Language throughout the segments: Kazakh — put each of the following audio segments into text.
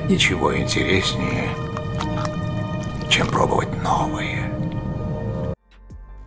Нет ничего интереснее, чем пробовать новое.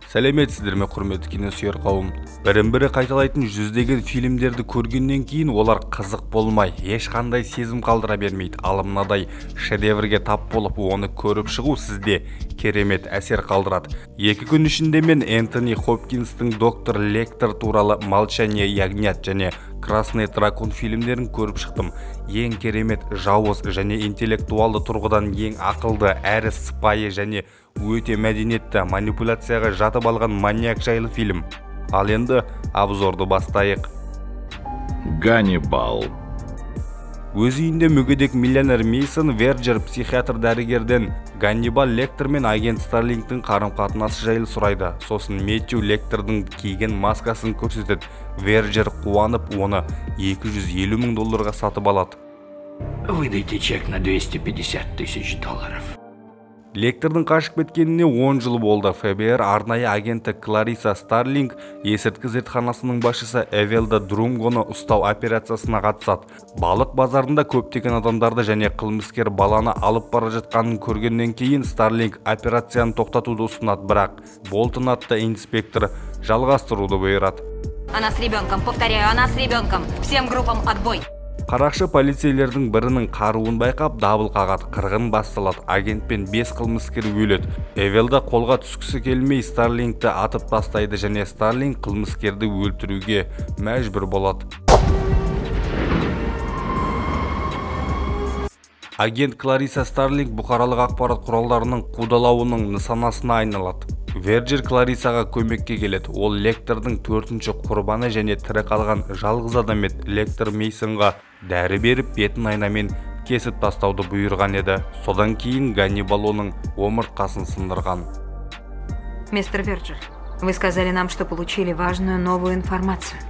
Сәлеметсіздер ме, құрметті киносүйер қауым. Бірін-бірі қайталайтын жүздеген фильмдерді көргеннен кейін олар қызық болмай, ешқандай сезім қалдыра бермейді. Ал мынадай шедеврге тап болып, оны көріп шығу сізде керемет әсер қалдырады. 2 күн ішінде мен Энтони Хопкинстің Доктор Лектор туралы Молчание ягнят және Красный дракон фильмдерін көріп шықтым. Ең керемет, жауыз және интеллектуалды тұрғыдан ең ақылды, әрі сыпайы және өте мәдениетті, манипуляцияға жатып алған маньяк жайлы фильм. Ал енді обзорды бастайық. Ганнибал. Өз үйінде мүгедек миллионер Мейсон Верджер психиатр дәрігерден Ганнибал Лектор мен агент Старлингтің қарым-қатынасы жайлы сұрайды. Сосын Мэтью Лектордың киген маскасын көрсетеді. Верджер қуанып, оны $250,000 сатып алады. Выдайте чек на $250,000. Лектордың қашып кеткеніне 10 жыл болды. ФБР арнайы агенті Клариса Старлинг есірткі зертханасының басшысы Эвелда Друнгоны ұстау операциясына қатысады. Балық базарында көптеген адамдарды және қылмыскер баланы алып бара жатқанын көргеннен кейін Старлинг операцияны тоқтатуды ұсынады, бірақ Болтон атты инспектор жалғастыруды бұйырады. Она с ребенком, повторяю, она с ребенком. Всем группам отбой. Қарақшы полицейлердің бірінің қаруын байқап дабыл қағады. Қырғын басталады. Агент пен 5 қылмыскер өледі. Эвелда қолға түскісі келмей Старлингті атып тастайды және Старлинг қылмыскерді өлтіруге мәжбүр болады. Агент Клариса Старлинг бұқаралық ақпарат құралдарының қудалауының нысанасына айналады. Верджер Кларисаға көмекке келеді. Ол Лектордың 4-ші құрбаны және тірі қалған жалғыз адам еді. Лектор Мейсонға дәрі беріп, бетін айнамен кесіп тастауды бұйырған еді. Содан кейін Ганнибал оның омыртқасын сындырған. Мистер Верджер, вы сказали нам, что получили важную новую информацию.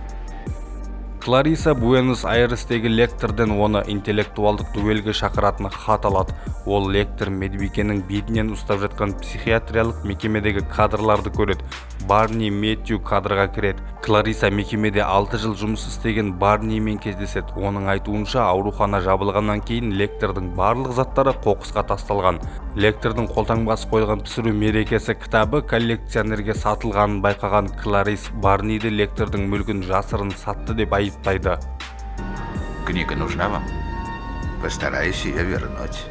Клариса Буэнос-Айрестегі Лекторден оны интеллектуалдық дуэльге шақыратын хат алады. Ол Лектор медбикенің бетінен ұстап жатқан психиатриялық мекемедегі кадрларды көреді. Барни Мэтью кадрға кіреді. Клариса мекемеде 6 жыл жұмыс істеген Барнимен кездеседі. Оның айтуынша аурухана жабылғаннан кейін Лектордың барлық заттары қоқысқа тасталған. Лектордың қолтаңбасы қойылған пісіру мерекесі кітабы коллекционерге сатылғанын байқаған Кларис Барниді Лектордың мүлкін жасырын сатты деп айыптайды. Книга нужна вам? Постараюсь ее вернуть.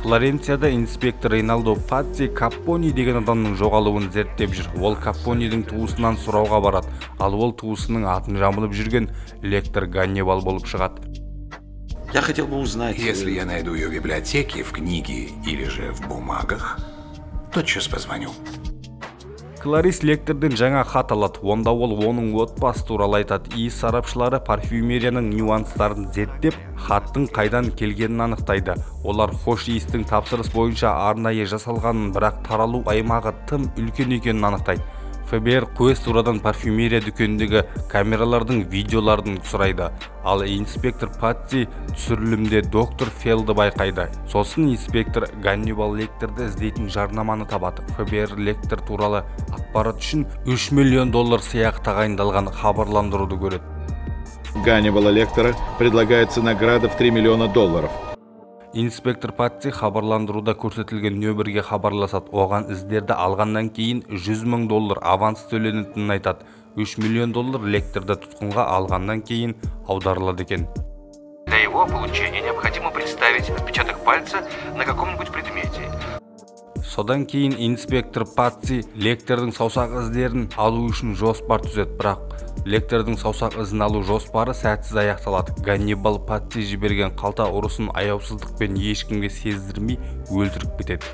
Флоренцияда инспектор Рейналдо Патти Каппони деген адамның жоғалуын зерттеп жүр. Ол Каппонидің туысынан сұрауға барады. Ал ол туысының атын жамылып жүрген Лектор Ганнибал болып шығады. Я хотел бы узнать... Если я найду ее в библиотеке, в книге или же в бумагах, тотчас позвоню. Кларис Лекторден жаңа хат алады. Онда ол оның отбасы туралы айтады. Иіс сарапшылары парфюмерияның нюанстарын зерттеп, хаттың қайдан келгенін анықтайды. Олар хош иістің тапсырыс бойынша арнайы жасалғанын, бірақ таралу аймағы тым үлкен екенін анықтайды. ФБР Куэстурадан парфюмерия дүкеніндегі камералардың видеоларын сұрайды. Ал инспектор Патти түсірілімде доктор Фелді байқайды. Сосын инспектор Ганнибал Лекторды іздейтін жарнаманы табады. ФБР Лектор туралы ақпарат үшін $3 миллион сыйақы тағайындалған хабарландыруды көреді. Ганнибала Лектора предлагается награда в $3 миллиона. Инспектор Патти хабарландыруда көрсетілген нөмірге хабарласады. Оған іздерді алғаннан кейін $100 мың аванс төленетінін айтады. $3 миллион Лекторды тұтқынға алғаннан кейін аударылады екен. Для его получения необходимо представить отпечаток пальца на каком-нибудь предмете. Содан кейін инспектор Патти Лектордың саусақ іздерін алу үшін жоспар түзеді, бірақ Лектордың саусақ ізін алу жоспары сәтсіз аяқталады. Ганнибал Патти жіберген қалта ұрысын аяусыздықпен ешкімге сездірмей өлтіріп кетеді.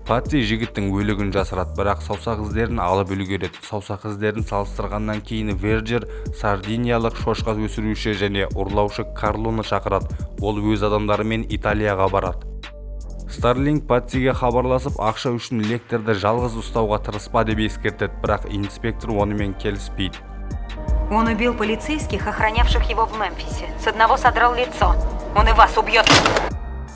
Патти жігіттің өлігін жасырады, бірақ саусақ іздерін алып үлгереді. Саусақ іздерін салыстырғаннан кейін Верджер сардиниялық шошқа өсіруші және ұрлаушы Карлоны шақырады. Ол өз адамдарымен Италияға барады. Старлинг Паттиге хабарласып, ақша үшін Лекторды жалғыз ұстауға тырыспа деп ескертеді, бірақ инспектор онымен келіспейді. Он убил полицейских, охранявших его в Мемфисе. С одного содрал лицо. Он и вас убьет.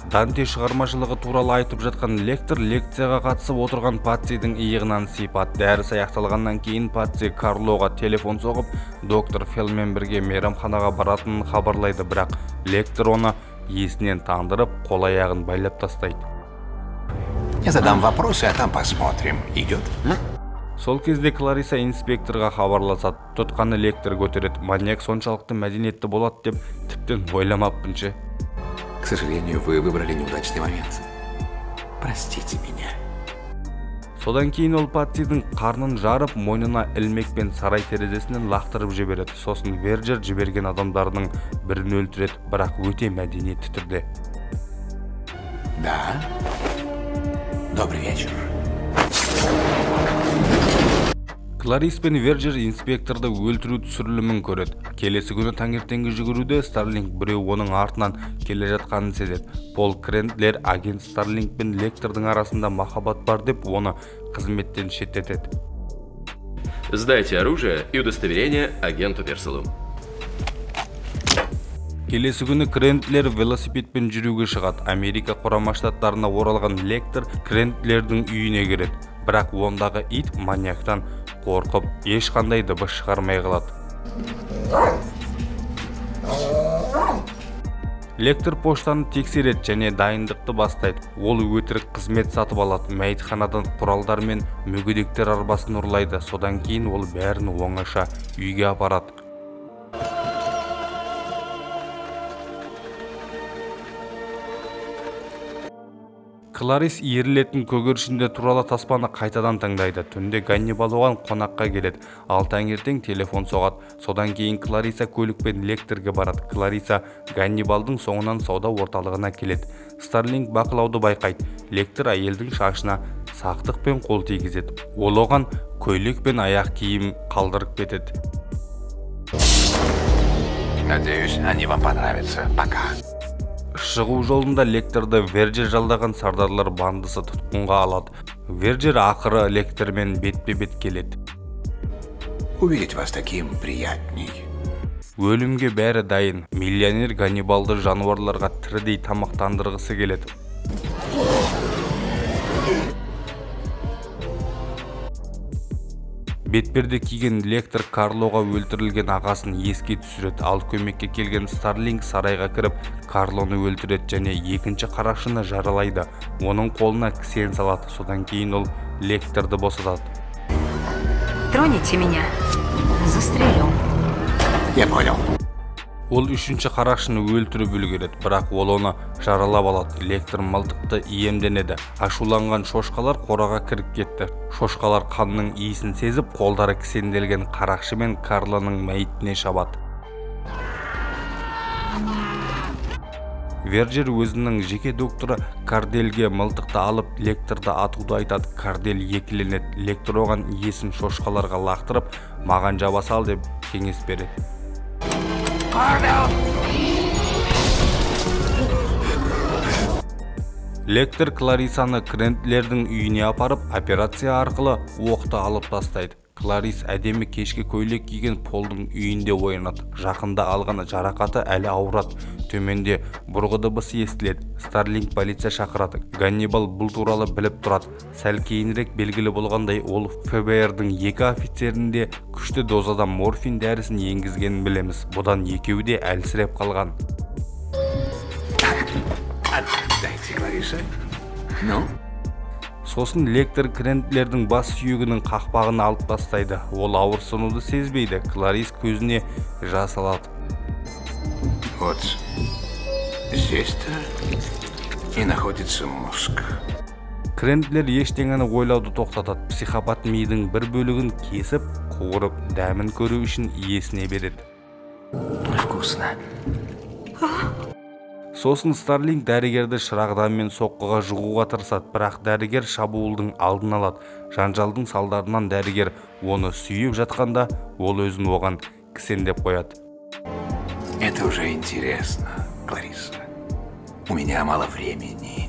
Данте шығармашылығы туралы айтып жатқан лектор лекцияға қатысып отырған Патсидің иығынан сипат. Дәріс аяқталғаннан кейін Патси Карлоға телефон соғып, доктор Фелмен бірге мейрамханаға баратынын хабарлайды, бірақ лектор оны есінен тандырып, қол-аяғын байлап тастайды. Я задам вопросы, а там посмотрим. Идет? Сол кезде Клариса инспекторға хабарласады. Тұтқаны лектор көтереді. Маньяк соншалықты мәдениетті болады деп тіптен ойламаппын. К сожалению, вы выбрали неудачный момент. Простите меня. Содан кейін ол Патсидің қарнын жарып, мойнына ілмекпен сарай терезесінен лақтырып жібереді. Сосын Верджер жіберген адамдарының бірін өлтіреді, бірақ өте мәдениетті түрде. Да. Добрый вечер. Кларис пен Верджер инспекторды өлтіру түсірілімін көреді. Келесі күні таңертеңгі жүгіруде Старлинг біреу оның артынан келе жатқанын сезеді. Пол Крендлер агент Старлинг пен лектордың арасында махаббат бар деп оны қызметтен шеттетеді. Сдайте оружие и удостоверение агенту Верселу. Келесі күні Крендлер велосипедпен жүруге шығады. Америка Құрама Штаттарына оралған лектор Крендлердің үйіне кіреді. Бірақ ондағы ит маньяктан қорқып, ешқандай дыбыс шығармай қалады. Лектор поштаны тексереді және дайындықты бастайды. Ол өтірік қызмет сатып алады. Мәйітханадан құралдар мен мүгедектер арбасын ұрлайды. Содан кейін ол бәрін оңаша үйге апарады. Кларис иірілетін көгершіндер туралы таспаны қайтадан таңдайды. Түнде Ганнибал оған қонаққа келеді. Ал таңертең телефон соғады. Содан кейін Клариса көлікпен лекторге барады. Клариса Ганнибалдың соңынан сауда орталығына келеді. Старлинг бақылауды байқайды. Лектор әйелдің шашына сақтықпен қол тигізеді. Ол оған көйлек пен аяқ киім қалдырып кетеді. Надеюсь, они вам понравятся. Пока. Шығу жолында лекторды Верджер жалдаған сардарлар бандысы тұтқынға алады. Верджер ақыры лектормен бетпе-бет келеді. Увидеть вас таким приятней. Өлімге бәрі дайын. Миллионер Ганнибалды жануарларға тірідей тамақтандырғысы келеді. Бетперде киген лектор Карлоға өлтірілген ағасын еске түсіреді. Ал көмекке келген Старлинг сарайға кіріп, Карлоны өлтіреді және екінші қарақшыны жаралайды. Оның қолына кісен салады. Содан кейін ол лекторды босатады. Троните меня. Застрелю. Я понял. Ол үшінші қарақшыны өлтіріп үлгереді, бірақ ол оны жаралап алады. Лектор мылтықты иемденеді. Ашуланған шошқалар қораға кіріп кетті. Шошқалар қанның иісін сезіп, қолдары кісенделген қарақшы мен Карлоның мәйітіне шабады. Верджер өзінің жеке докторы Кардельге мылтықты алып, лекторды атуды айтады. Кардел екіленеді. Лектор оған иесін шошқаларға лақтырып, маған жаба сал деп кеңес береді. Лектор Кларисаны Крендлердің үйіне апарып, операция арқылы оқты алып тастайды. Кларис әдемі кешке көйлек киген Полдың үйінде ойнады. Жақында алған жарақаты әлі ауырады. Төменде бұрғы дыбысы естіледі. Старлинг полиция шақырады. Ганнибал бұл туралы біліп тұрады. Сәл кейінірек белгілі болғандай, ол ФБР-дің 2 офицерінде күшті дозада морфин дәрісін енгізгенін білеміз. Бұдан екеуі де әлсіреп қалған. Дайте, Клариса. Ну? Сосын лектор Крендлердің бас сүйегінің қақпағын алып тастайды. Ол ауырсынуды сезбейді. Кларис көзіне жас алады. Вот здесь-то и находится мозг. Крендлер ештеңені ойлауды тоқтатады. Психопат мидың бір бөлігін кесіп, қуырып, дәмін көру үшін иесіне береді. Вкусно. Сосын Старлинг дәрігерді шырағданмен соққыға жығуға тырысады, бірақ дәрігер шабуылдың алдын алады. Жанжалдың салдарынан дәрігер оны сүйіп жатқанда, ол өзін оған кісендеп қояды. Это уже интересно, Клариса. У меня мало времени.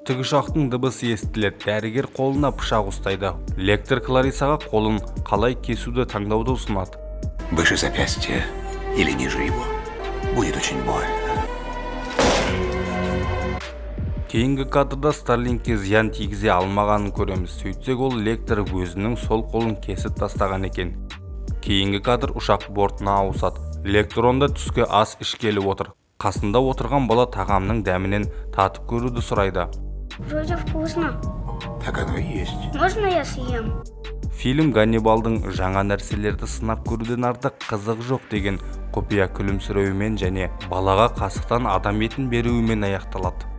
Тікұшақтың дыбысы естіледі. Дәрігер қолына пышақ ұстайды. Лектор Кларисаға қолын қалай кесуді таңдауды ұсынады. Выше запястья или ниже его. Будет очень больно. Кейінгі кадрда Старлингке зиян тигізе алмағанын көреміз. Сөйтсек ол Лектор өзінің сол қолын кесіп тастаған екен. Кейінгі кадр ұшақ бортына ауысады. Лектор онда түскі ас ішкелі отыр. Қасында отырған бала тағамның дәмінен татып көруді сұрайды. Вроде вкусно. Так оно и есть. Можно я съем? Фильм Ганнибалдың жаңа нәрселерді сынап көруден артық қызық жоқ деген құпия күлімсіреуімен және балаға қасықтан адам етін беруімен аяқталады.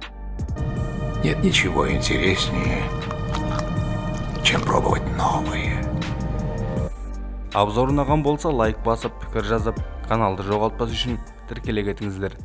Нет ничего интереснее, чем пробовать новое. Обзор ұнаған болса лайк басып, пікір жазып, каналды жоғалтпас үшін тіркеле кетіңіздер.